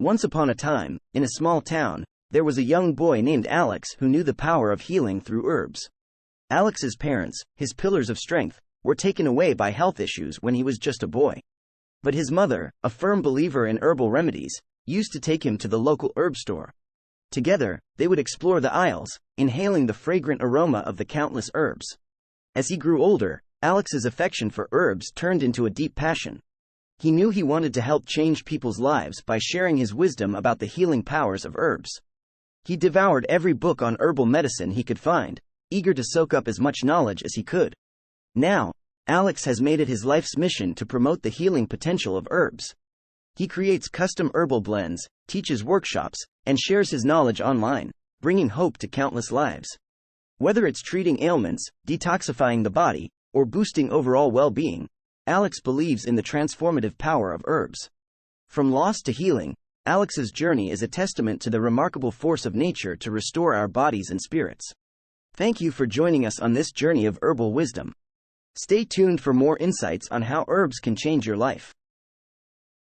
Once upon a time, in a small town, there was a young boy named Alex who knew the power of healing through herbs. Alex's parents, his pillars of strength, were taken away by health issues when he was just a boy. But his mother, a firm believer in herbal remedies, used to take him to the local herb store. Together, they would explore the aisles, inhaling the fragrant aroma of the countless herbs. As he grew older, Alex's affection for herbs turned into a deep passion. He knew he wanted to help change people's lives by sharing his wisdom about the healing powers of herbs. He devoured every book on herbal medicine he could find, eager to soak up as much knowledge as he could. Now, Alex has made it his life's mission to promote the healing potential of herbs. He creates custom herbal blends, teaches workshops, and shares his knowledge online, bringing hope to countless lives. Whether it's treating ailments, detoxifying the body, or boosting overall well-being, Alex believes in the transformative power of herbs. From loss to healing, Alex's journey is a testament to the remarkable force of nature to restore our bodies and spirits. Thank you for joining us on this journey of herbal wisdom. Stay tuned for more insights on how herbs can change your life.